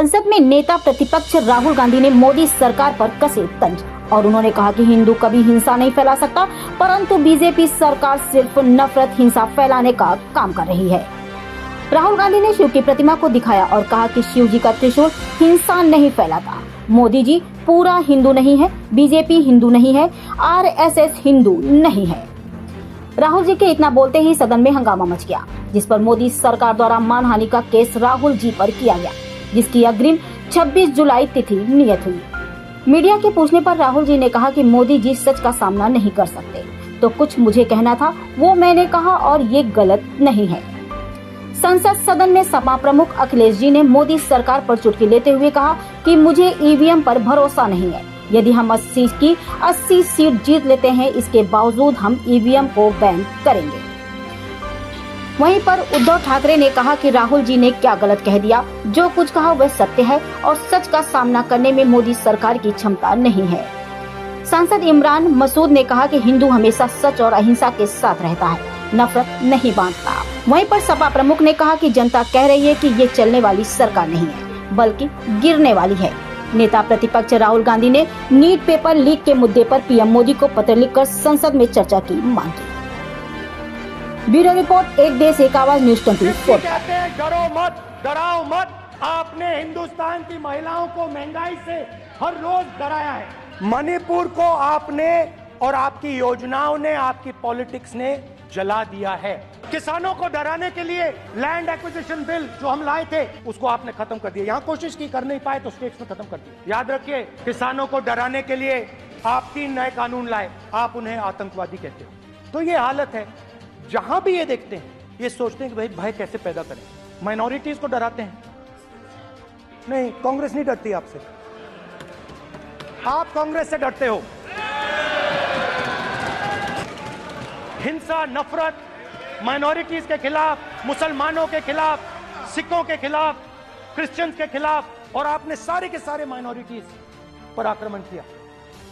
संसद में नेता प्रतिपक्ष राहुल गांधी ने मोदी सरकार पर कसे तंज और उन्होंने कहा कि हिंदू कभी हिंसा नहीं फैला सकता, परंतु बीजेपी सरकार सिर्फ नफरत हिंसा फैलाने का काम कर रही है। राहुल गांधी ने शिव की प्रतिमा को दिखाया और कहा कि शिव जी का त्रिशूल हिंसा नहीं फैलाता। मोदी जी पूरा हिंदू नहीं है, बीजेपी हिंदू नहीं है, आरएसएस हिंदू नहीं है। राहुल जी के इतना बोलते ही सदन में हंगामा मच गया, जिस पर मोदी सरकार द्वारा मानहानि का केस राहुल जी पर किया गया, जिसकी अग्रिम 26 जुलाई तिथि नियत हुई। मीडिया के पूछने पर राहुल जी ने कहा कि मोदी जी सच का सामना नहीं कर सकते, तो कुछ मुझे कहना था वो मैंने कहा और ये गलत नहीं है। संसद सदन में सपा प्रमुख अखिलेश जी ने मोदी सरकार पर चुटकी लेते हुए कहा कि मुझे ईवीएम पर भरोसा नहीं है। यदि हम 80 की 80 सीट जीत लेते हैं, इसके बावजूद हम ईवीएम को बैन करेंगे। वहीं पर उद्धव ठाकरे ने कहा कि राहुल जी ने क्या गलत कह दिया, जो कुछ कहा वह सत्य है और सच का सामना करने में मोदी सरकार की क्षमता नहीं है। सांसद इमरान मसूद ने कहा कि हिंदू हमेशा सच और अहिंसा के साथ रहता है, नफरत नहीं बांटता। वहीं पर सपा प्रमुख ने कहा कि जनता कह रही है कि ये चलने वाली सरकार नहीं है, बल्कि गिरने वाली है। नेता प्रतिपक्ष राहुल गांधी ने नीट पेपर लीक के मुद्दे पर पीएम मोदी को पत्र लिखकर संसद में चर्चा की मांग की। ब्यूरो रिपोर्ट, एक देश एक आवाज, न्यूज़ 24। कहते हैं डरो मत, डराओ मत। आपने हिंदुस्तान की महिलाओं को महंगाई से हर रोज डराया है। मणिपुर को आपने और आपकी योजनाओं ने, आपकी पॉलिटिक्स ने जला दिया है। किसानों को डराने के लिए लैंड एक्विजिशन बिल जो हम लाए थे उसको आपने खत्म कर दिया। यहाँ कोशिश की, कर नहीं पाए तो स्टेट्स में खत्म कर दिया। याद रखिए, किसानों को डराने के लिए आप 3 नए कानून लाए, आप उन्हें आतंकवादी कहते हो। तो ये हालत है। जहां भी ये देखते हैं, ये सोचते हैं कि भाई भय कैसे पैदा करें। माइनॉरिटीज को डराते हैं। नहीं, कांग्रेस नहीं डरती आपसे, आप कांग्रेस से डरते हो। हिंसा, नफरत, माइनॉरिटीज के खिलाफ, मुसलमानों के खिलाफ, सिखों के खिलाफ, क्रिश्चियंस के खिलाफ, और आपने सारे के सारे माइनॉरिटीज पर आक्रमण किया,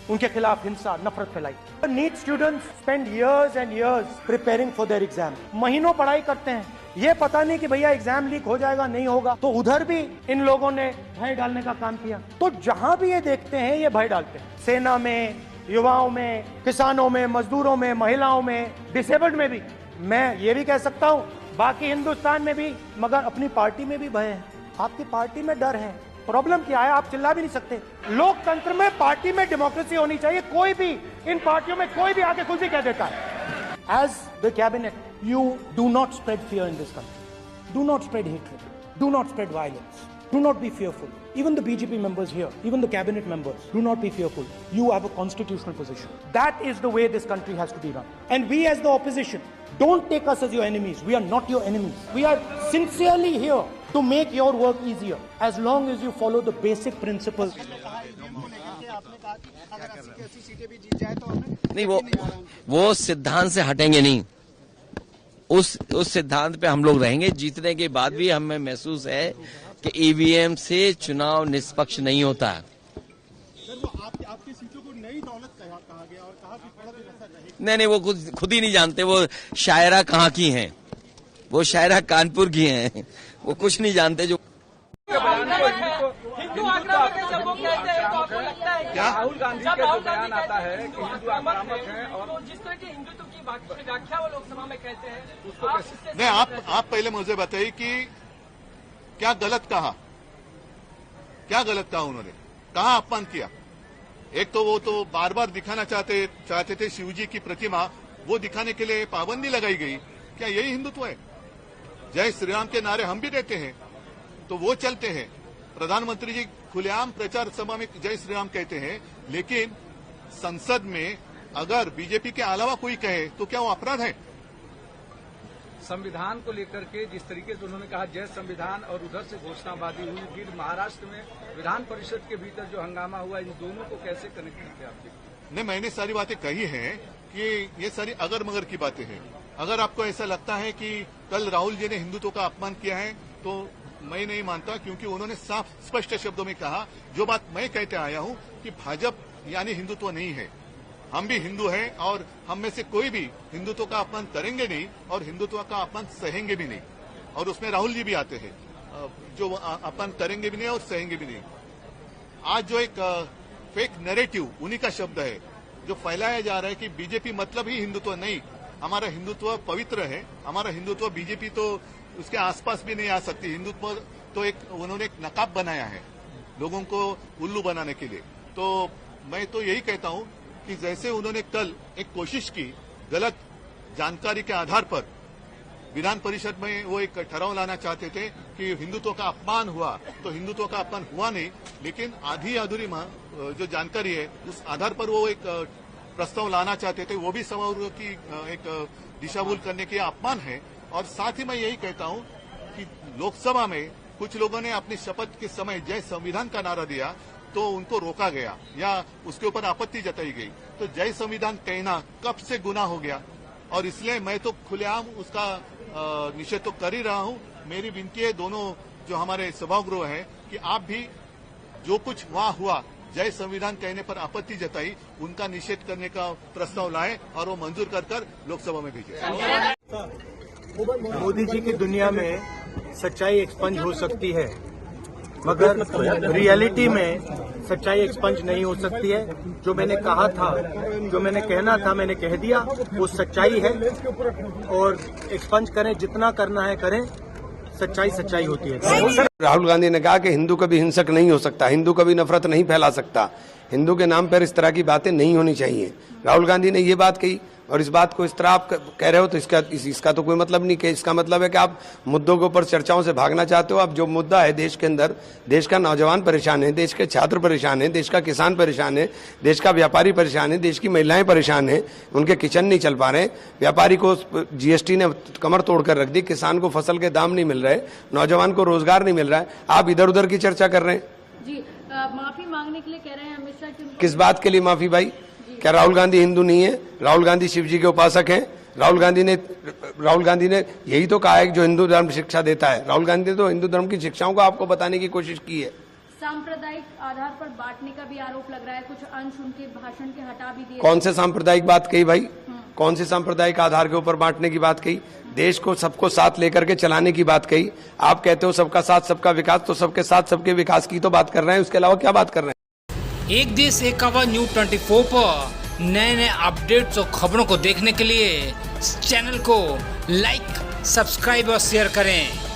उनके खिलाफ हिंसा, नफरत फैलाई। NEET students spend years and years preparing for their exam। महीनों पढ़ाई करते हैं, ये पता नहीं कि भैया एग्जाम लीक हो जाएगा, नहीं होगा। तो उधर भी इन लोगों ने भय डालने का काम किया। तो जहां भी ये देखते हैं, ये भय डालते हैं। सेना में, युवाओं में, किसानों में, मजदूरों में, महिलाओं में, डिसेबल्ड में भी। मैं ये भी कह सकता हूं बाकी हिंदुस्तान में भी, मगर अपनी पार्टी में भी भय है। आपकी पार्टी में डर है। प्रॉब्लम क्या है? आप चिल्ला भी नहीं सकते। लोकतंत्र में, पार्टी में डेमोक्रेसी होनी चाहिए। कोई भी इन पार्टियों में कोई भी आके कुछ भी कह देता है। As the cabinet, you do not spread fear in this country. Do not spread hatred. Do not spread violence. Do not be fearful. Even the BJP members here, even the cabinet members, do not be fearful. You have a constitutional position. That is the way this country has to be run. And we as the opposition, don't take us as your enemies. We are not your enemies. We are sincerely here to make your work easier, as long as you follow the basic principles. नहीं, वो सिद्धांत से हटेंगे नहीं। उस सिद्धांत पे हम लोग रहेंगे। जीतने के बाद भी हमें महसूस है कि ईवीएम से चुनाव निष्पक्ष नहीं होता है। आपकी सीटों को नई दौलत कहा गया और कहा कि थोड़ा दिन ऐसा रहेगा। नहीं, वो खुद ही नहीं जानते वो शायरा कहाँ की हैं। वो शायरा कानपुर की हैं। वो कुछ नहीं जानते। जो हिंदू आक्रामक है जब वो कहते हैं, तो आपको लगता है क्या राहुल गांधी का जो बयान आता है कि हिंदू आक्रामक है, और जिस तरह की हिंदुत्व की व्याख्या वो लोकसभा में कहते हैं, उसको नहीं, आप पहले मुझे बताइए कि क्या गलत कहा, क्या गलत कहा उन्होंने, कहाँ अपमान किया? एक तो वो तो बार बार दिखाना चाहते थे शिवजी की प्रतिमा, वो दिखाने के लिए पाबंदी लगाई गई। क्या यही हिंदुत्व है? जय श्री राम के नारे हम भी देते हैं, तो वो चलते हैं। प्रधानमंत्री जी खुलेआम प्रचार सभा में जय श्री राम कहते हैं, लेकिन संसद में अगर बीजेपी के अलावा कोई कहे तो क्या वो अपराध है? संविधान को लेकर के जिस तरीके से उन्होंने कहा जय संविधान, और उधर से घोषणाबाजी हुई, फिर महाराष्ट्र में विधान परिषद के भीतर जो हंगामा हुआ, इन दोनों को कैसे कनेक्ट करते हैं आप? नहीं, मैंने सारी बातें कही हैं कि ये सारी अगर मगर की बातें हैं। अगर आपको ऐसा लगता है कि कल राहुल जी ने हिंदुत्व का अपमान किया है, तो मैं नहीं मानता, क्योंकि उन्होंने साफ स्पष्ट शब्दों में कहा जो बात मैं कहते आया हूं कि भाजपा यानी हिंदुत्व नहीं है। हम भी हिंदू हैं और हम में से कोई भी हिंदुत्व का अपमान करेंगे नहीं और हिंदुत्व का अपमान सहेंगे भी नहीं, और उसमें राहुल जी भी आते हैं। जो अपन करेंगे भी नहीं और सहेंगे भी नहीं। आज जो एक फेक नैरेटिव उन्हीं का शब्द है जो फैलाया जा रहा है कि बीजेपी मतलब ही हिंदुत्व नहीं, हमारा हिंदुत्व पवित्र है, हमारा हिंदुत्व बीजेपी तो उसके आसपास भी नहीं आ सकती। हिंदुत्व तो एक उन्होंने एक नकाब बनाया है लोगों को उल्लू बनाने के लिए। तो मैं तो यही कहता हूं कि जैसे उन्होंने कल एक कोशिश की गलत जानकारी के आधार पर विधान परिषद में वो एक ठहराव लाना चाहते थे कि हिंदुत्व का अपमान हुआ, तो हिंदुत्व का अपमान हुआ नहीं, लेकिन आधी अधूरी जो जानकारी है उस आधार पर वो एक प्रस्ताव लाना चाहते थे, वो भी समारोह की एक दिशाभूल करने की अपमान है। और साथ ही मैं यही कहता हूं कि लोकसभा में कुछ लोगों ने अपनी शपथ के समय जय संविधान का नारा दिया तो उनको रोका गया या उसके ऊपर आपत्ति जताई गई। तो जय संविधान कहना कब से गुनाह हो गया, और इसलिए मैं तो खुलेआम उसका निषेध तो कर ही रहा हूं। मेरी विनती है दोनों जो हमारे सभागृह है कि आप भी जो कुछ वहां हुआ जय संविधान कहने पर आपत्ति जताई, उनका निषेध करने का प्रस्ताव लाएं और वो मंजूर कर लोकसभा में भेजें। मोदी जी की दुनिया में सच्चाई एक्सपंज हो सकती है, मगर रियलिटी में सच्चाई एक्सपंज नहीं हो सकती है। जो मैंने कहा था, जो मैंने कहना था, मैंने कह दिया, वो सच्चाई है। और एक्सपंज करें, जितना करना है करें, सच्चाई सच्चाई होती है। राहुल गांधी ने कहा कि हिंदू कभी हिंसक नहीं हो सकता, हिंदू कभी नफरत नहीं फैला सकता, हिंदू के नाम पर इस तरह की बातें नहीं होनी चाहिए। राहुल गांधी ने ये बात कही और इस बात को इस तरह आप कह रहे हो तो इसका तो कोई मतलब नहीं कि इसका मतलब है कि आप मुद्दों के ऊपर चर्चाओं से भागना चाहते हो। अब जो मुद्दा है देश के अंदर, देश का नौजवान परेशान है, देश के छात्र परेशान है, देश का किसान परेशान है, देश का व्यापारी परेशान है, देश की महिलाएं परेशान है, उनके किचन नहीं चल पा रहे, व्यापारी को जीएसटी ने कमर तोड़ कर रख दी, किसान को फसल के दाम नहीं मिल रहे, नौजवान को रोजगार नहीं मिल रहा है, आप इधर उधर की चर्चा कर रहे हैं जी। माफी मांगने के लिए कह रहे हैं अमित शाह कि किस बात के लिए माफी भाई? क्या राहुल गांधी हिंदू नहीं है? राहुल गांधी शिव जी के उपासक हैं। राहुल गांधी ने यही तो कहा है कि जो हिंदू धर्म शिक्षा देता है। राहुल गांधी ने तो हिंदू धर्म की शिक्षाओं को आपको बताने की कोशिश की है। सांप्रदायिक आधार पर बांटने का भी आरोप लग रहा है, कुछ अंश उनके भाषण के हटा भी दिए। कौन से सांप्रदायिक बात कही भाई? कौन से सांप्रदायिक आधार के ऊपर बांटने की बात कही? देश को सबको साथ लेकर के चलाने की बात कही। आप कहते हो सबका साथ सबका विकास, तो सबके साथ सबके विकास की तो बात कर रहे हैं, उसके अलावा क्या बात कर रहे हैं? एक देश एक आवाज न्यूज़ 24 पर नए अपडेट्स और खबरों को देखने के लिए चैनल को लाइक, सब्सक्राइब और शेयर करें।